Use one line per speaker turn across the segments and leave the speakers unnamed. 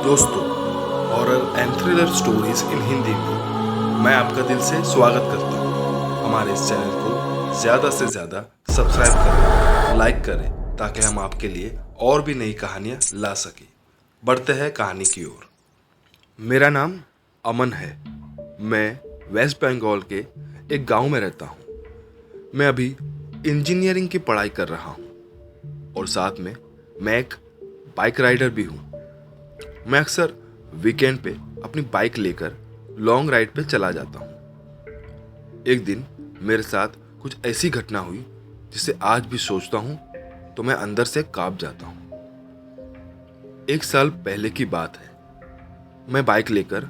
दोस्तों, horror and thriller stories in Hindi में मैं आपका दिल से स्वागत करता हूँ। हमारे इस चैनल को ज़्यादा से ज़्यादा सब्सक्राइब करें, लाइक करें, ताकि हम आपके लिए और भी नई कहानियाँ ला सकें। बढ़ते हैं कहानी की ओर। मेरा नाम अमन है। मैं वेस्ट बंगाल के एक गांव में रहता हूँ। मैं अभी इंजीनियरिंग की पढ़ाई कर रहा हूँ और साथ में मैं एक बाइक राइडर भी हूँ। मैं अक्सर वीकेंड पे अपनी बाइक लेकर लॉन्ग राइड पे चला जाता हूँ। एक दिन मेरे साथ कुछ ऐसी घटना हुई जिसे आज भी सोचता हूँ तो मैं अंदर से कांप जाता हूँ। 1 साल पहले की बात है। मैं बाइक लेकर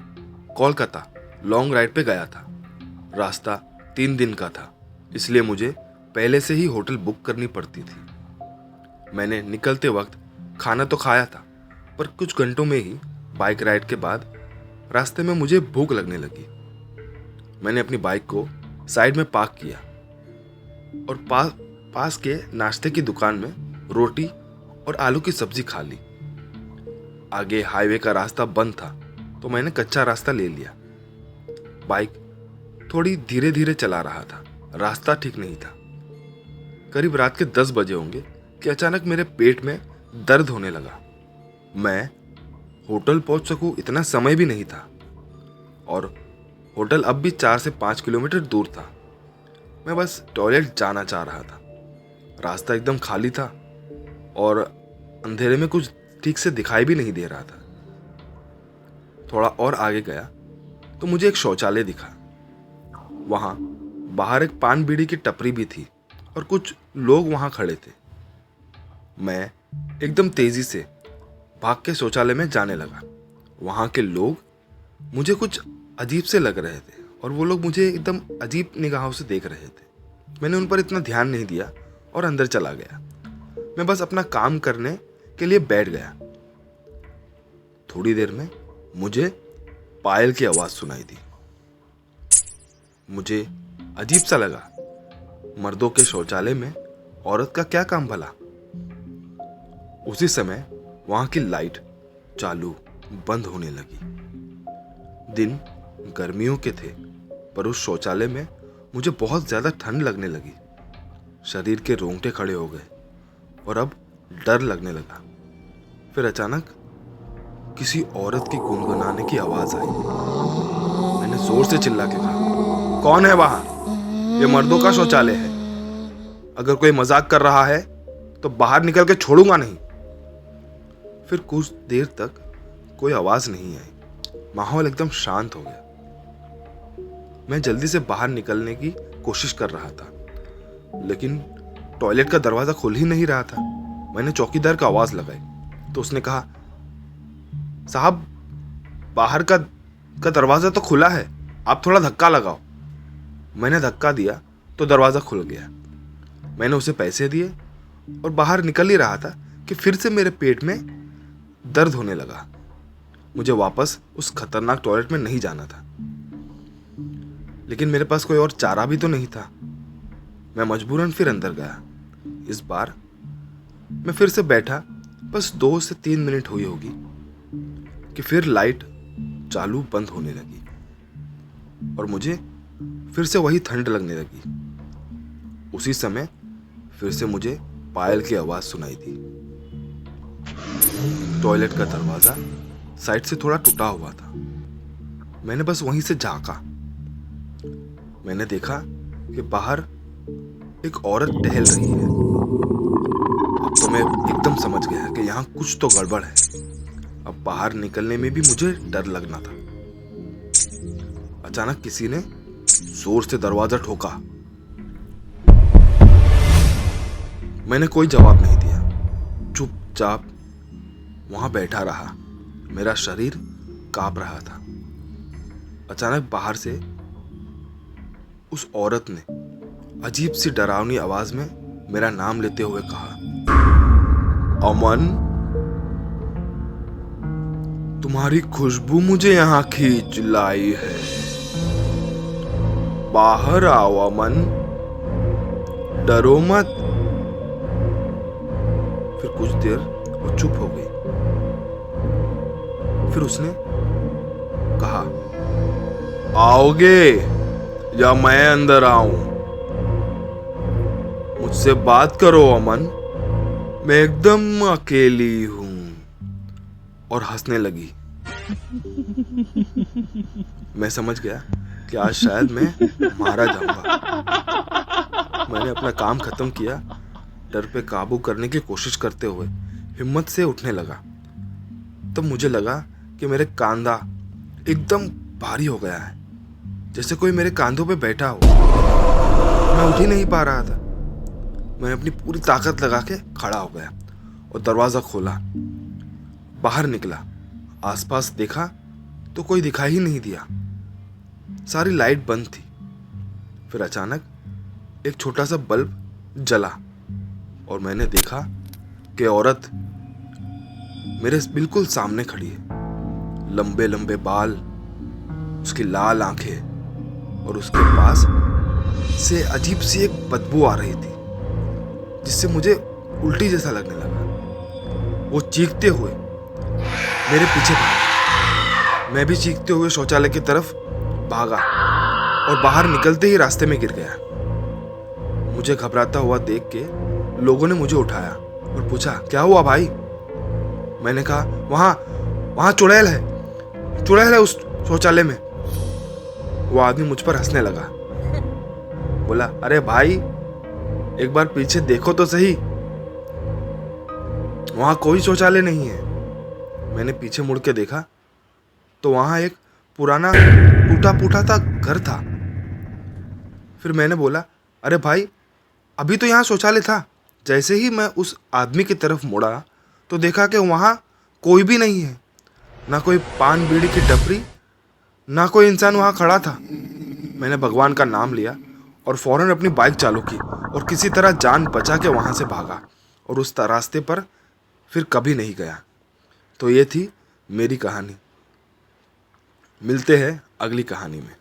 कोलकाता लॉन्ग राइड पे गया था। रास्ता 3 दिन का था, इसलिए मुझे पहले से ही होटल बुक करनी पड़ती थी। मैंने निकलते वक्त खाना तो खाया था, पर कुछ घंटों में ही बाइक राइड के बाद रास्ते में मुझे भूख लगने लगी। मैंने अपनी बाइक को साइड में पार्क किया और पास के नाश्ते की दुकान में रोटी और आलू की सब्जी खा ली। आगे हाईवे का रास्ता बंद था, तो मैंने कच्चा रास्ता ले लिया। बाइक थोड़ी धीरे धीरे चला रहा था, रास्ता ठीक नहीं था। करीब रात के 10 बजे होंगे कि अचानक मेरे पेट में दर्द होने लगा। मैं होटल पहुंच सकूं इतना समय भी नहीं था और होटल अब भी 4 से 5 किलोमीटर दूर था। मैं बस टॉयलेट जाना चाह रहा था। रास्ता एकदम खाली था और अंधेरे में कुछ ठीक से दिखाई भी नहीं दे रहा था। थोड़ा और आगे गया तो मुझे एक शौचालय दिखा। वहां बाहर एक पान बीड़ी की टपरी भी थी और कुछ लोग वहां खड़े थे। मैं एकदम तेजी से भाग के शौचालय में जाने लगा। वहां के लोग मुझे कुछ अजीब से लग रहे थे और वो लोग मुझे एकदम अजीब निगाहों से देख रहे थे। मैंने उन पर इतना ध्यान नहीं दिया और अंदर चला गया। मैं बस अपना काम करने के लिए बैठ गया। थोड़ी देर में मुझे पायल की आवाज सुनाई दी। मुझे अजीब सा लगा। मर्दों के शौचालय में औरत का क्या काम भला। उसी समय वहां की लाइट चालू बंद होने लगी। दिन गर्मियों के थे, पर उस शौचालय में मुझे बहुत ज्यादा ठंड लगने लगी। शरीर के रोंगटे खड़े हो गए और अब डर लगने लगा। फिर अचानक किसी औरत की गुनगुनाने की आवाज आई। मैंने जोर से चिल्ला के कहा, कौन है वहां? ये मर्दों का शौचालय है। अगर कोई मजाक कर रहा है तो बाहर निकल के छोड़ूंगा नहीं। फिर कुछ देर तक कोई आवाज नहीं आई। माहौल एकदम शांत हो गया। मैं जल्दी से बाहर निकलने की कोशिश कर रहा था, लेकिन टॉयलेट का दरवाजा खुल ही नहीं रहा था। मैंने चौकीदार का आवाज लगाई तो उसने कहा, साहब, बाहर का दरवाजा तो खुला है, आप थोड़ा धक्का लगाओ। मैंने धक्का दिया तो दरवाजा खुल गया। मैंने उसे पैसे दिए और बाहर निकल ही रहा था कि फिर से मेरे पेट में दर्द होने लगा। मुझे वापस उस खतरनाक टॉयलेट में नहीं जाना था, लेकिन मेरे पास कोई और चारा भी तो नहीं था। मैं मजबूरन फिर अंदर गया। इस बार मैं फिर से बैठा। बस 2 से 3 मिनट हुई होगी कि फिर लाइट चालू बंद होने लगी और मुझे फिर से वही ठंड लगने लगी। उसी समय फिर से मुझे पायल की आवाज सुनाई दी। टॉयलेट का दरवाजा साइड से थोड़ा टूटा हुआ था। मैंने बस वहीं से झांका। मैंने देखा कि बाहर एक औरत टहल रही है। अब तो मैं एकदम समझ गया कि यहाँ कुछ तो गड़बड़ है। अब बाहर निकलने में भी मुझे डर लगना था। अचानक किसी ने जोर से दरवाजा ठोका। मैंने कोई जवाब नहीं दिया, चुपचाप वहां बैठा रहा। मेरा शरीर कांप रहा था। अचानक बाहर से उस औरत ने अजीब सी डरावनी आवाज में मेरा नाम लेते हुए कहा, अमन, तुम्हारी खुशबू मुझे यहां खींच लाई है। बाहर आओ अमन, डरो मत। फिर कुछ देर वो चुप हो गई। फिर उसने कहा, आओगे या मैं अंदर आऊं? मुझसे बात करो अमन, मैं एकदम अकेली हूं। और हंसने लगी। मैं समझ गया कि आज शायद मैं मारा जाऊंगा। मैंने अपना काम खत्म किया, डर पे काबू करने की कोशिश करते हुए हिम्मत से उठने लगा। तब मुझे लगा कि मेरे कंधा एकदम भारी हो गया है, जैसे कोई मेरे कंधों पे बैठा हो। मैं उठ ही नहीं पा रहा था। मैंने अपनी पूरी ताकत लगा के खड़ा हो गया और दरवाजा खोला, बाहर निकला, आसपास देखा तो कोई दिखाई ही नहीं दिया। सारी लाइट बंद थी। फिर अचानक एक छोटा सा बल्ब जला और मैंने देखा कि औरत मेरे बिल्कुल सामने खड़ी है। लंबे लंबे बाल, उसकी लाल आंखें और उसके पास से अजीब सी एक बदबू आ रही थी, जिससे मुझे उल्टी जैसा लगने लगा। वो चीखते हुए मेरे पीछे भागा। मैं भी चीखते हुए शौचालय की तरफ भागा और बाहर निकलते ही रास्ते में गिर गया। मुझे घबराता हुआ देख के लोगों ने मुझे उठाया और पूछा, क्या हुआ भाई? मैंने कहा, वहां चुड़ैल है उस शौचालय में। वो आदमी मुझ पर हंसने लगा, बोला, अरे भाई एक बार पीछे देखो तो सही, वहां कोई शौचालय नहीं है। मैंने पीछे मुड़ के देखा तो वहां एक पुराना टूटा सा घर था। फिर मैंने बोला, अरे भाई अभी तो यहाँ शौचालय था। जैसे ही मैं उस आदमी की तरफ मुड़ा तो देखा कि वहां कोई भी नहीं है, ना कोई पान बीड़ी की टपरी, ना कोई इंसान वहां खड़ा था। मैंने भगवान का नाम लिया और फौरन अपनी बाइक चालू की और किसी तरह जान बचा के वहां से भागा और उस रास्ते पर फिर कभी नहीं गया। तो ये थी मेरी कहानी। मिलते हैं अगली कहानी में।